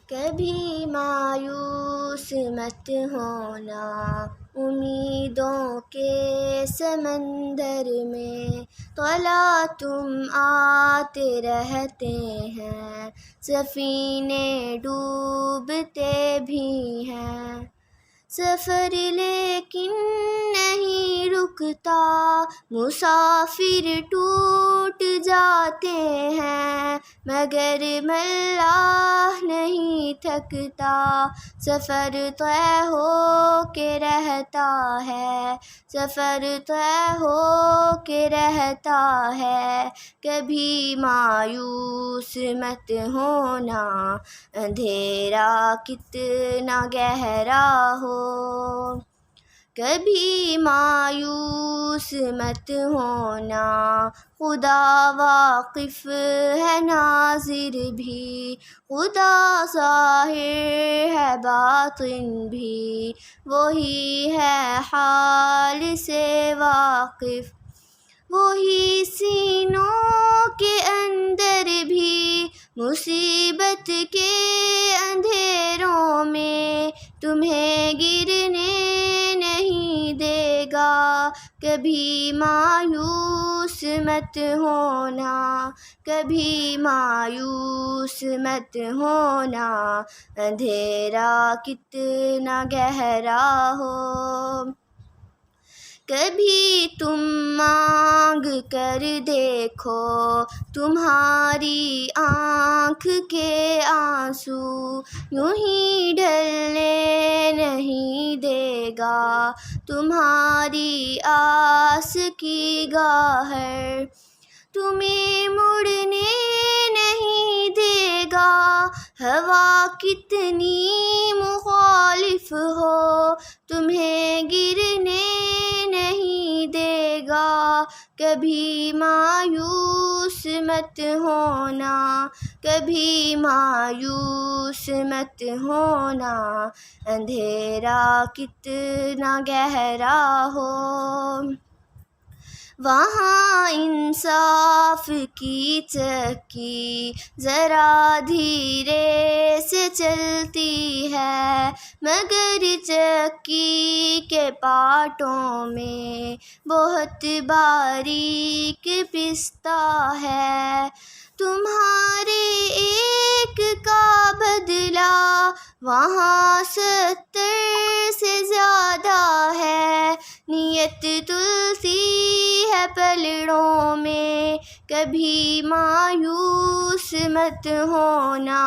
کبھی مایوس مت ہونا امیدوں کے سمندر میں، طلع تم آتے رہتے ہیں، سفینے ڈوبتے بھی ہیں، سفر لیکن نہیں رکتا، مسافر ٹوٹ جاتے ہیں، مگر ملاح نہیں تھکتا، سفر طے ہو کے رہتا ہے، سفر طے ہو کے رہتا ہے، کبھی مایوس مت ہونا، اندھیرا کتنا گہرا ہو، کبھی مایوس مت ہونا، خدا واقف ہے ناظر بھی، خدا ظاہر ہے باطن بھی، وہی ہے حال سے واقف، وہی سینوں کے اندر بھی، مصیبت کے اندھیروں میں تمہیں گرنے نہیں دے گا، کبھی مایوس مت ہونا، کبھی مایوس مت ہونا، اندھیرا کتنا گہرا ہو، کبھی تم مانگ کر دیکھو، تمہاری آنکھ کے آنسو یوں ہی ڈھلنے نہیں دے گا، تمہاری آس کی گاہر تمہیں مڑنے نہیں دے گا، ہوا کتنی مخالف ہو تمہیں گرنے نہیں دے گا، کبھی مایوس مت ہونا، کبھی مایوس مت ہونا، اندھیرا کتنا گہرا ہو، وہاں انصاف کی چکی ذرا دھیرے سے چلتی ہے، مگر چکی کے پارٹوں میں بہت باریک پستہ ہے، تمہارے ایک کا بدلہ وہاں 70 سے زیادہ ہے، نیت تلسی ہے پلڑوں میں، کبھی مایوس مت ہونا،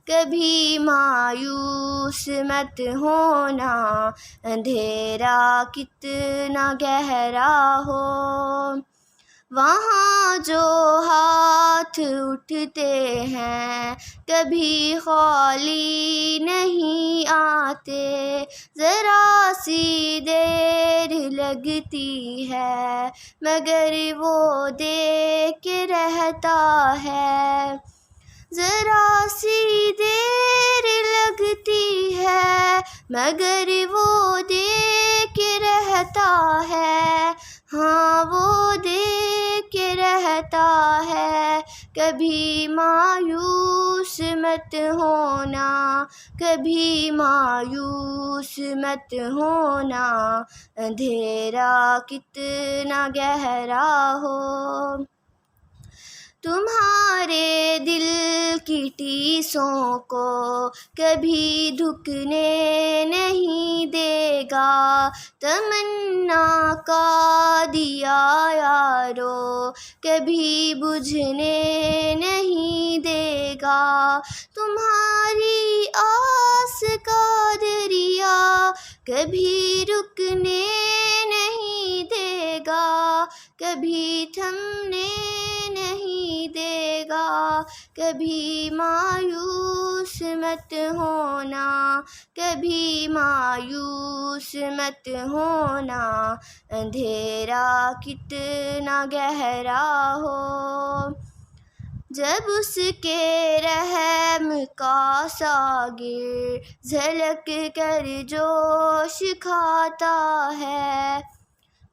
کبھی مایوس مت ہونا، اندھیرا کتنا گہرا ہو، وہاں جو ہاتھ اٹھتے ہیں کبھی خالی نہیں آتے، ذرا سی دیر لگتی ہے مگر وہ دے کے رہتا ہے، ذرا سی دیر لگتی ہے مگر وہ دے کے رہتا ہے، ہاں وہ دے کے رہتا ہے، کبھی مایوس مت ہونا، کبھی مایوس مت ہونا، اندھیرا کتنا گہرا ہو، تمہارے دل کی ٹیسوں کو کبھی دھکنے نہیں دے گا، تمنا کا دیا یارو کبھی بجھنے نہیں دے گا، تمہاری آس کا دریا کبھی رکنے نہیں دے گا، کبھی تھمنے نہیں دے گا، کبھی مایوس مت ہونا، کبھی مایوس مت ہونا، اندھیرا کتنا گہرا ہو، جب اس کے رحم کا ساغر جھلک کر جوش کھاتا ہے،